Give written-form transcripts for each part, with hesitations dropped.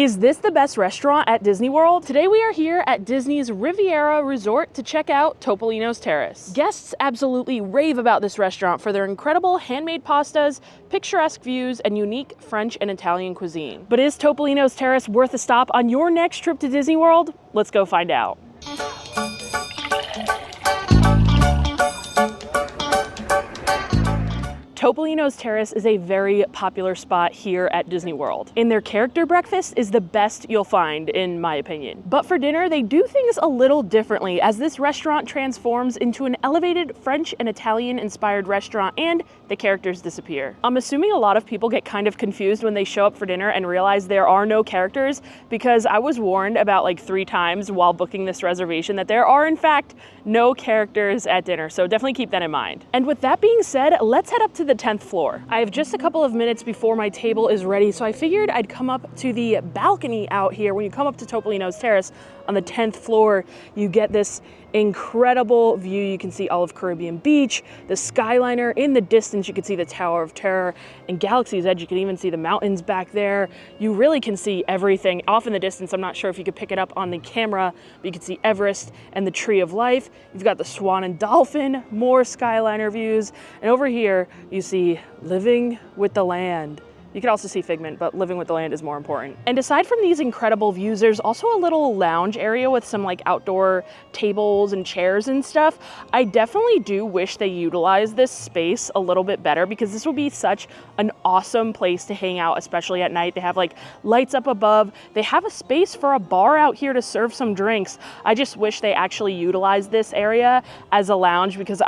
Is this the best restaurant at Disney World? Today we are here at Disney's Riviera Resort to check out Topolino's Terrace. Guests absolutely rave about this restaurant for their incredible handmade pastas, picturesque views, and unique French and Italian cuisine. But is Topolino's Terrace worth a stop on your next trip to Disney World? Let's go find out. Topolino's Terrace is a very popular spot here at Disney World, and their character breakfast is the best you'll find, in my opinion. But for dinner, they do things a little differently, as this restaurant transforms into an elevated French and Italian-inspired restaurant, and the characters disappear. I'm assuming a lot of people get kind of confused when they show up for dinner and realize there are no characters, because I was warned about like 3 times while booking this reservation that there are, in fact, no characters at dinner, so definitely keep that in mind. And with that being said, let's head up to the 10th floor. I have just a couple of minutes before my table is ready, so I figured I'd come up to the balcony out here. When you come up to Topolino's Terrace on the 10th floor, you get this incredible view. You can see all of Caribbean Beach, the Skyliner. In the distance, you can see the Tower of Terror, and Galaxy's Edge, you can even see the mountains back there. You really can see everything. Off in the distance, I'm not sure if you could pick it up on the camera, but you can see Everest and the Tree of Life. You've got the Swan and Dolphin, more Skyliner views, and over here, you see Living with the Land. You can also see Figment, but Living with the Land is more important. And aside from these incredible views, there's also a little lounge area with some like outdoor tables and chairs and stuff. I definitely do wish they utilized this space a little bit better, because this would be such an awesome place to hang out, especially at night. They have like lights up above. They have a space for a bar out here to serve some drinks. I just wish they actually utilized this area as a lounge, because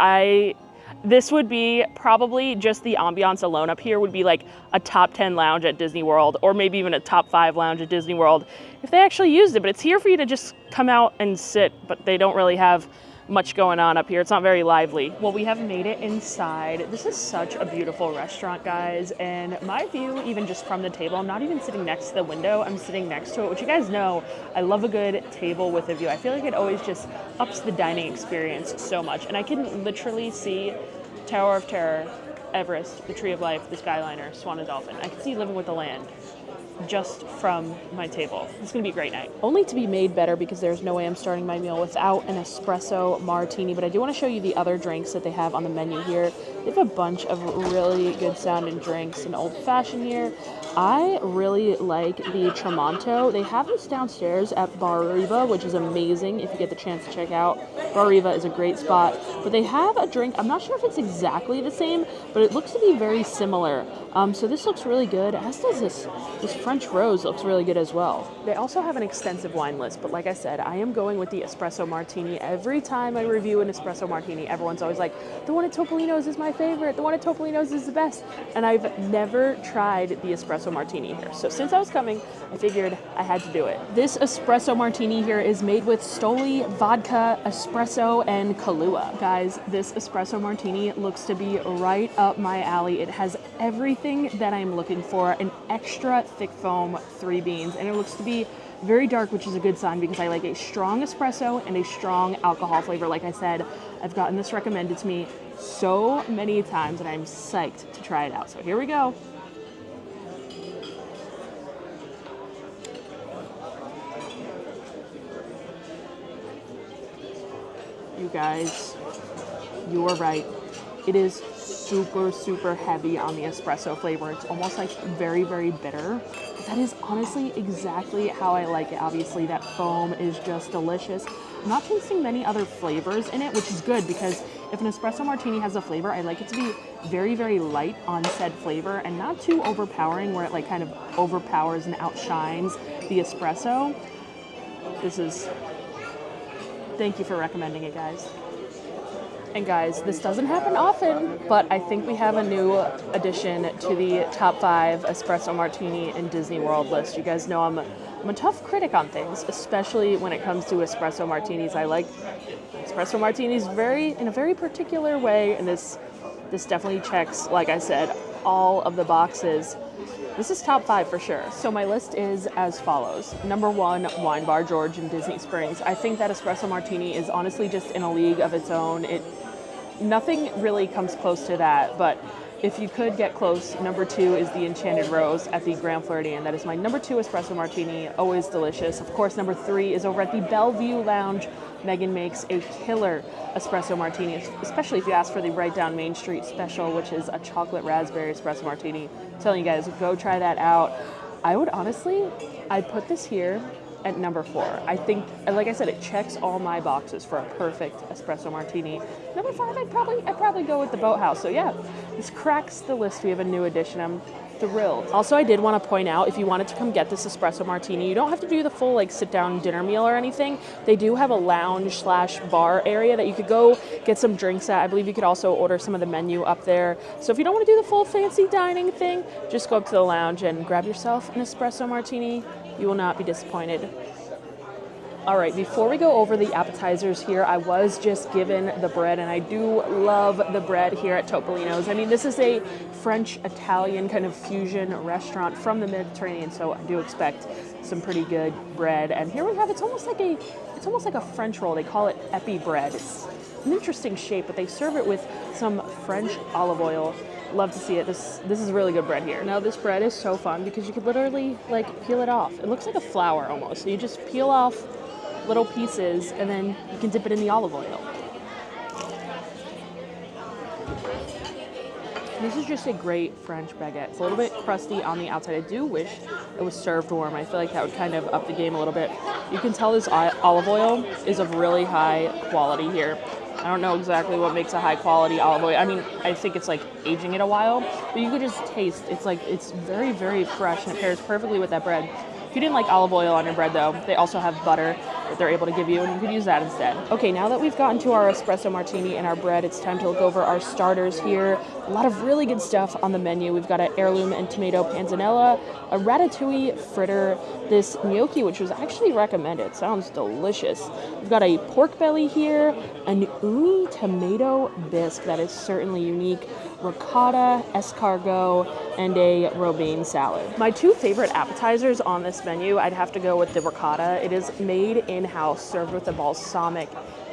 this would be probably just the ambiance alone up here would be like a top 10 lounge at Disney World, or maybe even a top 5 lounge at Disney World if they actually used it. But it's here for you to just come out and sit, but they don't really have much going on up here. It's not very lively. Well, we have made it inside. This is such a beautiful restaurant, guys, and my view, even just from the table, I'm not even sitting next to the window, I'm sitting next to it, which you guys know, I love a good table with a view. I feel like it always just ups the dining experience so much, and I can literally see Tower of Terror, Everest, the Tree of Life, the Skyliner, Swan and Dolphin. I can see Living with the Land just from my table. It's gonna be a great night. Only to be made better, because there's no way I'm starting my meal without an espresso martini, but I do want to show you the other drinks that they have on the menu here. They have a bunch of really good sounding drinks. An old fashioned here. I really like the Tramonto. They have this downstairs at Bar Riva, which is amazing if you get the chance to check out. Bar Riva is a great spot, but they have a drink. I'm not sure if it's exactly the same, but it looks to be very similar. So this looks really good, as does this French Rose looks really good as well. They also have an extensive wine list, but like I said, I am going with the espresso martini. Every time I review an espresso martini, everyone's always like, the one at Topolino's is my favorite, the one at Topolino's is the best, and I've never tried the espresso martini here. So since I was coming, I figured I had to do it. This espresso martini here is made with Stoli, vodka, espresso, and Kahlua. Guys, this espresso martini looks to be right up my alley. It has everything that I'm looking for, an extra thick foam, 3 beans, and it looks to be very dark, which is a good sign, because I like a strong espresso and a strong alcohol flavor. Like I said, I've gotten this recommended to me so many times, and I'm psyched to try it out. So here we go. You guys, you are right. It is super heavy on the espresso flavor. It's almost like very bitter, but that is honestly exactly how I like it. Obviously that foam is just delicious. I'm not tasting many other flavors in it, which is good, because if an espresso martini has a flavor, I like it to be very light on said flavor and not too overpowering where it like kind of overpowers and outshines the espresso. Thank you for recommending it, guys. And guys, this doesn't happen often, but I think we have a new addition to the top 5 espresso martini in Disney World list. You guys know I'm a tough critic on things, especially when it comes to espresso martinis. I like espresso martinis in a very particular way, and this definitely checks, like I said, all of the boxes. This is top 5 for sure. So my list is as follows. Number 1, Wine Bar George in Disney Springs. I think that espresso martini is honestly just in a league of its own. Nothing really comes close to that, but If you could get close, number 2 is the Enchanted Rose at the Grand Floridian. That is my number 2 espresso martini, always delicious. Of course, number 3 is over at the Bellevue Lounge. Megan makes a killer espresso martini, especially if you ask for the Right Down Main Street special, which is a chocolate raspberry espresso martini. I'm telling you guys, go try that out. I would honestly, I'd put this here at number 4. I think, like I said, it checks all my boxes for a perfect espresso martini. Number 5, I'd probably go with the Boathouse. So yeah, this cracks the list. We have a new addition. I'm thrilled. Also, I did want to point out, if you wanted to come get this espresso martini, you don't have to do the full like sit down dinner meal or anything. They do have a lounge / bar area that you could go get some drinks at. I believe you could also order some of the menu up there. So if you don't want to do the full fancy dining thing, just go up to the lounge and grab yourself an espresso martini. You will not be disappointed. All right, before we go over the appetizers here, I was just given the bread, and I do love the bread here at Topolino's. I mean, this is a French-Italian kind of fusion restaurant from the Mediterranean, so I do expect some pretty good bread. And here we have, it's almost like a French roll. They call it epi bread. It's an interesting shape, but they serve it with some French olive oil. Love to see it. This is really good bread here. Now this bread is so fun because you could literally like peel it off. It looks like a flower almost. So you just peel off little pieces and then you can dip it in the olive oil. This is just a great French baguette. It's a little bit crusty on the outside. I do wish it was served warm. I feel like that would kind of up the game a little bit. You can tell this olive oil is of really high quality here. I don't know exactly what makes a high quality olive oil. I mean, I think it's like aging it a while, but you could just taste, it's very, very fresh and it pairs perfectly with that bread. If you didn't like olive oil on your bread though, they also have butter that they're able to give you and you could use that instead. Okay, now that we've gotten to our espresso martini and our bread, it's time to look over our starters here. A lot of really good stuff on the menu. We've got an heirloom and tomato panzanella, a ratatouille fritter, this gnocchi, which was actually recommended. Sounds delicious. We've got a pork belly here, an uni tomato bisque that is certainly unique, ricotta, escargot, and a romaine salad. My 2 favorite appetizers on this menu, I'd have to go with the ricotta. It is made in-house, served with a balsamic.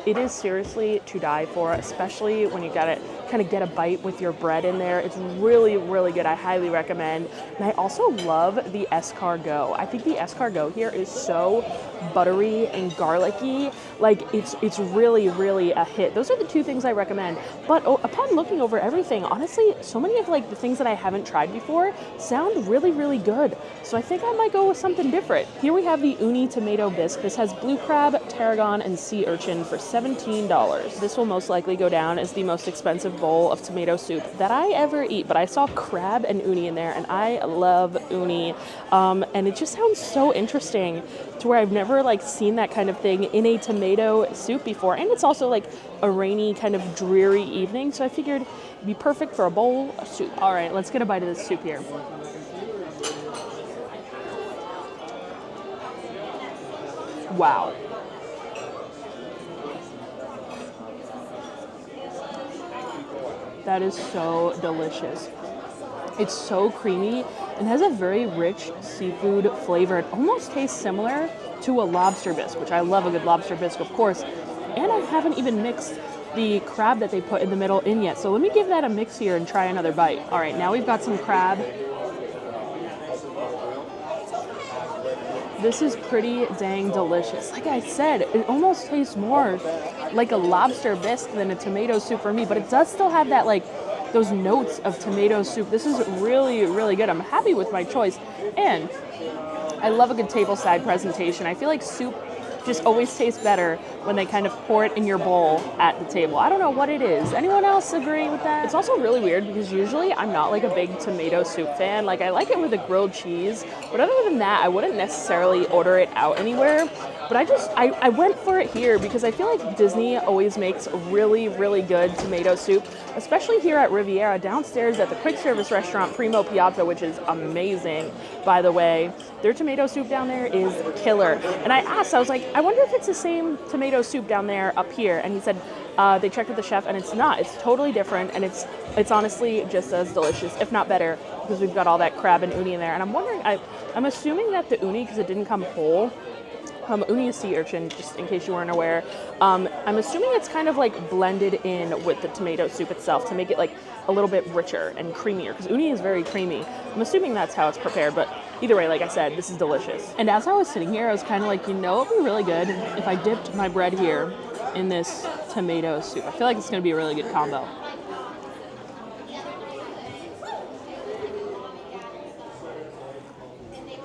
It is seriously to die for, especially when you gotta kind of get a bite with your bread in there. It's really, really good. I highly recommend. And I also love the escargot. I think the escargot here is so buttery and garlicky. Like it's really, really a hit. Those are the 2 things I recommend. But upon looking over everything, honestly, so many of like the things that I haven't tried before sound really, really good. So I think I might go with something different. Here we have the uni tomato bisque. This has blue crab, tarragon, and sea urchin for $17. This will most likely go down as the most expensive bowl of tomato soup that I ever eat, but I saw crab and uni in there and I love uni. And it just sounds so interesting to where I've never like seen that kind of thing in a tomato soup before. And it's also like a rainy kind of dreary evening. So I figured it'd be perfect for a bowl of soup. All right, let's get a bite of this soup here. Wow. That is so delicious. It's so creamy and has a very rich seafood flavor. It almost tastes similar to a lobster bisque, which I love a good lobster bisque, of course. And I haven't even mixed the crab that they put in the middle in yet. So let me give that a mix here and try another bite. All right, now we've got some crab. This is pretty dang delicious. Like I said, it almost tastes more like a lobster bisque than a tomato soup for me, but it does still have that like those notes of tomato soup. This is really, really good. I'm happy with my choice. And I love a good tableside presentation. I feel like soup just always tastes better when they kind of pour it in your bowl at the table. I don't know what it is. Anyone else agree with that? It's also really weird because usually I'm not like a big tomato soup fan. Like I like it with a grilled cheese, but other than that, I wouldn't necessarily order it out anywhere. But I went for it here because I feel like Disney always makes really, really good tomato soup, especially here at Riviera, downstairs at the quick service restaurant Primo Piazza, which is amazing, by the way. Their tomato soup down there is killer. And I asked, I was like, I wonder if it's the same tomato soup down there up here. And he said, they checked with the chef and it's not. It's totally different and it's honestly just as delicious, if not better, because we've got all that crab and uni in there. And I'm wondering, I'm assuming that the uni, because it didn't come whole, uni is sea urchin, just in case you weren't aware. I'm I'm assuming it's kind of like blended in with the tomato soup itself to make it like a little bit richer and creamier, because uni is very creamy. I'm assuming that's how it's prepared, but either way, like I said, this is delicious. And as I was sitting here, I was kind of like, you know, it'd be really good if I dipped my bread here in this tomato soup. I feel like it's gonna be a really good combo.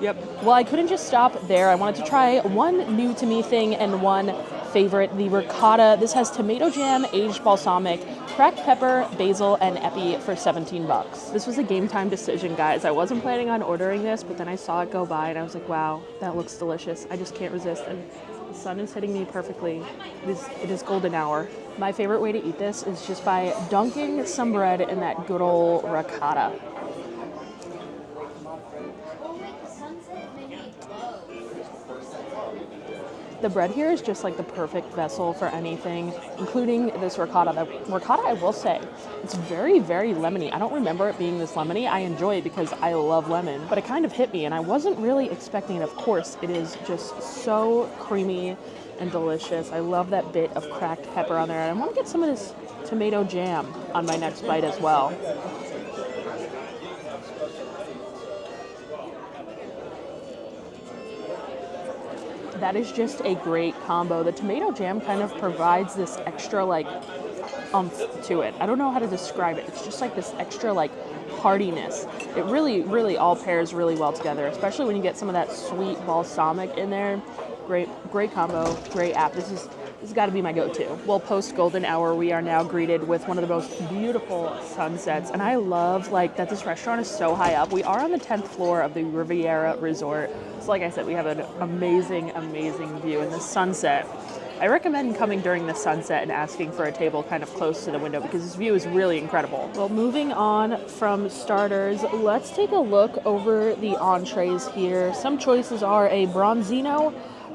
Yep. Well, I couldn't just stop there. I wanted to try one new to me thing and one favorite, the ricotta. This has tomato jam, aged balsamic, cracked pepper, basil, and epi for 17 bucks. This was a game time decision, guys. I wasn't planning on ordering this, but then I saw it go by and I was like, wow, that looks delicious. I just can't resist. And the sun is hitting me perfectly. It is golden hour. My favorite way to eat this is just by dunking some bread in that good old ricotta. The bread here is just like the perfect vessel for anything, including this ricotta. The ricotta, I will say, it's very, very lemony. I don't remember it being this lemony. I enjoy it because I love lemon, but it kind of hit me and I wasn't really expecting it. Of course, it is just so creamy and delicious. I love that bit of cracked pepper on there. And I want to get some of this tomato jam on my next bite as well. That is just a great combo. The tomato jam kind of provides this extra like oomph to it. I don't know how to describe it. It's just like this extra like heartiness. It really, really all pairs really well together, especially when you get some of that sweet balsamic in there. Great combo, great app. This has got to be my go-to. Well, post golden hour, we are now greeted with one of the most beautiful sunsets. And I love like that this restaurant is so high up. We are on the 10th floor of the Riviera resort. So like I said, we have an amazing, amazing view in the sunset. I recommend coming during the sunset and asking for a table kind of close to the window because this view is really incredible. Well, moving on from starters, let's take a look over the entrees here. Some choices are a bronzino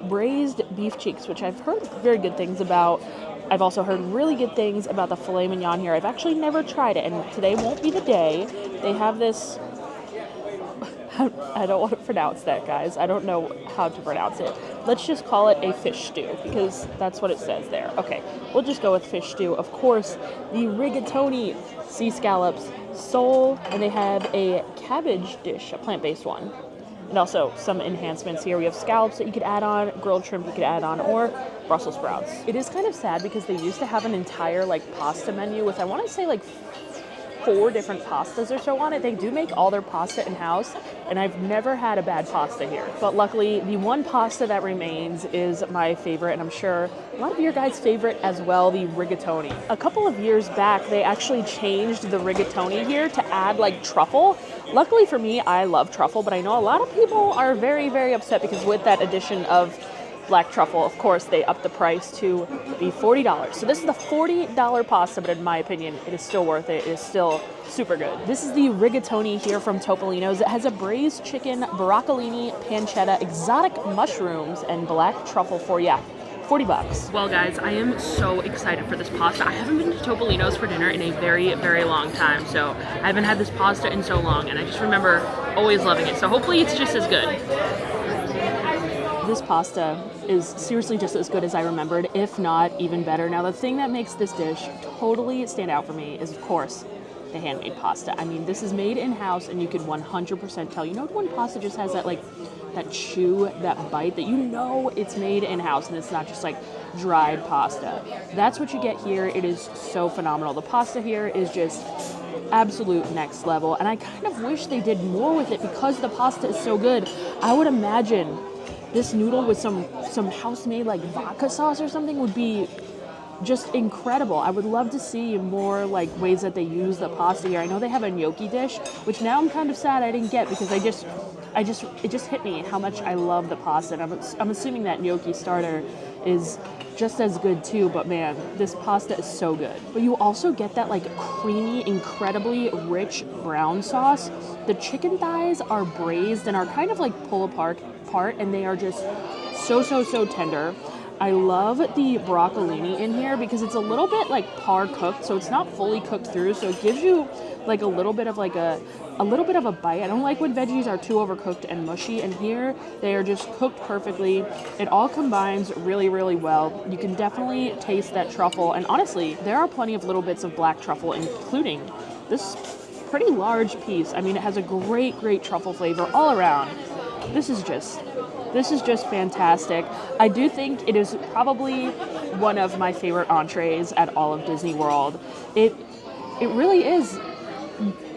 braised beef cheeks, which I've heard very good things about. I've also heard really good things about the filet mignon here. I've actually never tried it, and today won't be the day. They have this, I don't want to pronounce that, guys. I don't know how to pronounce it. Let's just call it a fish stew, because that's what it says there. Okay, we'll just go with fish stew. Of course, the rigatoni, sea scallops, sole, and they have a cabbage dish, a plant-based one. And also some enhancements here. We have scallops that you could add on, grilled shrimp you could add on, or Brussels sprouts. It is kind of sad because they used to have an entire like pasta menu with, I want to say like 4 different pastas or so on it. They do make all their pasta in-house, and I've never had a bad pasta here. But luckily, the one pasta that remains is my favorite, and I'm sure a lot of your guys' favorite as well, the rigatoni. A couple of years back, they actually changed the rigatoni here to add like truffle. Luckily for me, I love truffle, but I know a lot of people are very, very upset because with that addition of black truffle, of course, they upped the price to be $40. So this is the $40 pasta, but in my opinion, it is still worth it. It is still super good. This is the rigatoni here from Topolino's. It has a braised chicken, broccolini, pancetta, exotic mushrooms, and black truffle for you. $40. Well, guys, I am so excited for this pasta. I haven't been to Topolino's for dinner in a very, very long time, so I haven't had this pasta in so long, and I just remember always loving it. So hopefully it's just as good. This pasta is seriously just as good as I remembered, if not even better. Now, the thing that makes this dish totally stand out for me is, of course, the handmade pasta. I mean, this is made in-house, and you could 100% tell. You know when pasta just has that, like, that chew, that bite, that you know it's made in-house, and it's not just, like, dried pasta. That's what you get here. It is so phenomenal. The pasta here is just absolute next level, and I kind of wish they did more with it because the pasta is so good. I would imagine this noodle with some house-made like vodka sauce or something would be just incredible. I would love to see more like ways that they use the pasta here. I know they have a gnocchi dish, which now I'm kind of sad I didn't get because it just hit me how much I love the pasta. And I'm assuming that gnocchi starter is just as good too, but man, this pasta is so good. But you also get that like creamy, incredibly rich brown sauce. The chicken thighs are braised and are kind of like pull apart, and they are just so tender. I love the broccolini in here because it's a little bit like par cooked, so it's not fully cooked through, so it gives you like a little bit of like a little bit of a bite. I don't like when veggies are too overcooked and mushy, and here they are just cooked perfectly. It all combines really, really well. You can definitely taste that truffle, and honestly, there are plenty of little bits of black truffle, including this pretty large piece. I mean, it has a great truffle flavor all around. This is just fantastic. I do think it is probably one of my favorite entrees at all of Disney World. It really is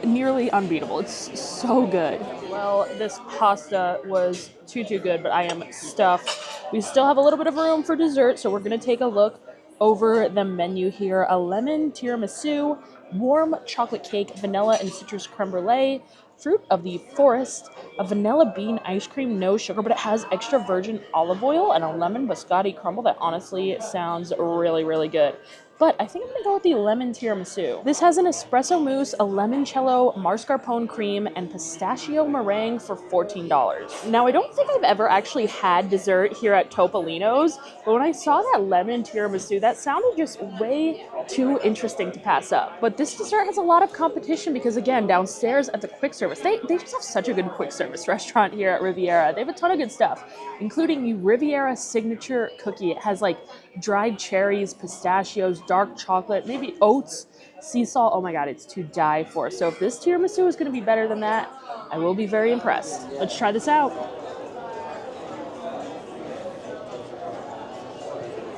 nearly unbeatable. It's so good. Well, this pasta was too good, but I am stuffed. We still have a little bit of room for dessert, so we're gonna take a look over the menu here. A lemon tiramisu, warm chocolate cake, vanilla and citrus creme brulee, fruit of the forest, a vanilla bean ice cream, no sugar, but it has extra virgin olive oil, and a lemon biscotti crumble that honestly sounds really, really good. But I think I'm gonna go with the lemon tiramisu. This has an espresso mousse, a limoncello, mascarpone cream, and pistachio meringue for $14. Now, I don't think I've ever actually had dessert here at Topolino's, but when I saw that lemon tiramisu, that sounded just way too interesting to pass up. But this dessert has a lot of competition because, again, downstairs at the quick service, they just have such a good quick service restaurant here at Riviera. They have a ton of good stuff, including the Riviera signature cookie. It has like dried cherries, pistachios, dark chocolate, maybe oats, sea salt. Oh my god, it's to die for. So if this tiramisu is going to be better than that, I will be very impressed. Let's try this out.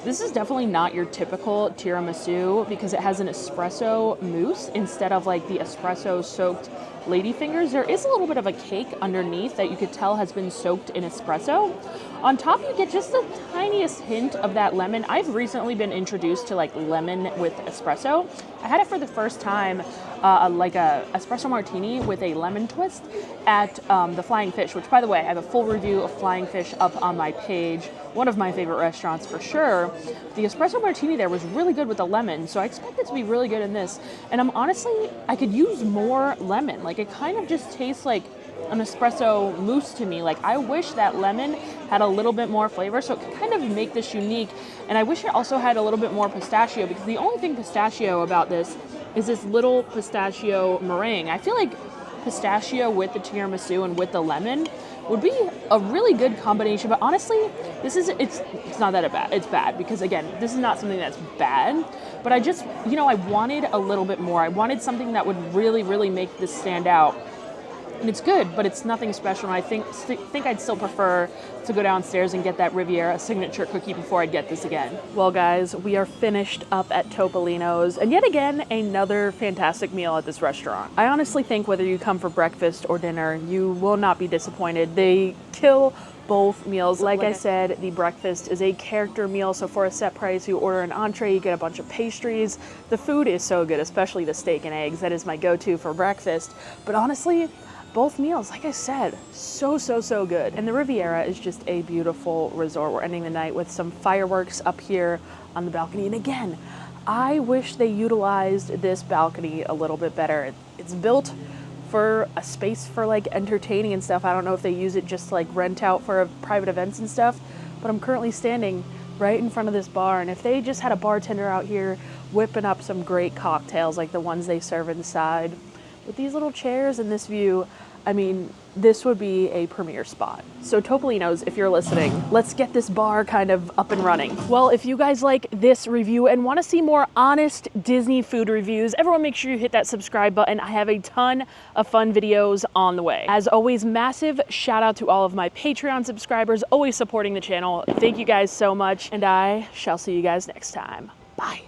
This is definitely not your typical tiramisu because it has an espresso mousse instead of like the espresso soaked ladyfingers. There is a little bit of a cake underneath that you could tell has been soaked in espresso. On top, you get just the tiniest hint of that lemon. I've recently been introduced to like lemon with espresso. I had it for the first time, like a espresso martini with a lemon twist at the Flying Fish, which, by the way, I have a full review of Flying Fish up on my page. One of my favorite restaurants for sure. The espresso martini there was really good with the lemon, so I expect it to be really good in this. And I could use more lemon. Like, it kind of just tastes like an espresso mousse to me. Like, I wish that lemon had a little bit more flavor, so it could kind of make this unique. And I wish it also had a little bit more pistachio, because the only thing pistachio about this is this little pistachio meringue. I feel like pistachio with the tiramisu and with the lemon would be a really good combination, but honestly, it's not that bad. It's bad because, again, this is not something that's bad, but I just, I wanted a little bit more. I wanted something that would really, really make this stand out. And it's good, but it's nothing special. And I think I'd still prefer to go downstairs and get that Riviera signature cookie before I get this again. Well, guys, we are finished up at Topolino's, and yet again, another fantastic meal at this restaurant. I honestly think whether you come for breakfast or dinner, you will not be disappointed. They kill both meals. Like I said, the breakfast is a character meal, so for a set price, you order an entree, you get a bunch of pastries. The food is so good, especially the steak and eggs. That is my go-to for breakfast. But honestly, both meals, like I said, so good. And the Riviera is just a beautiful resort. We're ending the night with some fireworks up here on the balcony. And again, I wish they utilized this balcony a little bit better. It's built for a space for like entertaining and stuff. I don't know if they use it just to like rent out for private events and stuff, but I'm currently standing right in front of this bar, and if they just had a bartender out here whipping up some great cocktails like the ones they serve inside with these little chairs and this view, I mean, this would be a premier spot. So Topolino's, if you're listening, let's get this bar kind of up and running. Well, if you guys like this review and want to see more honest Disney food reviews, everyone make sure you hit that subscribe button. I have a ton of fun videos on the way. As always, massive shout out to all of my Patreon subscribers, always supporting the channel. Thank you guys so much, and I shall see you guys next time. Bye.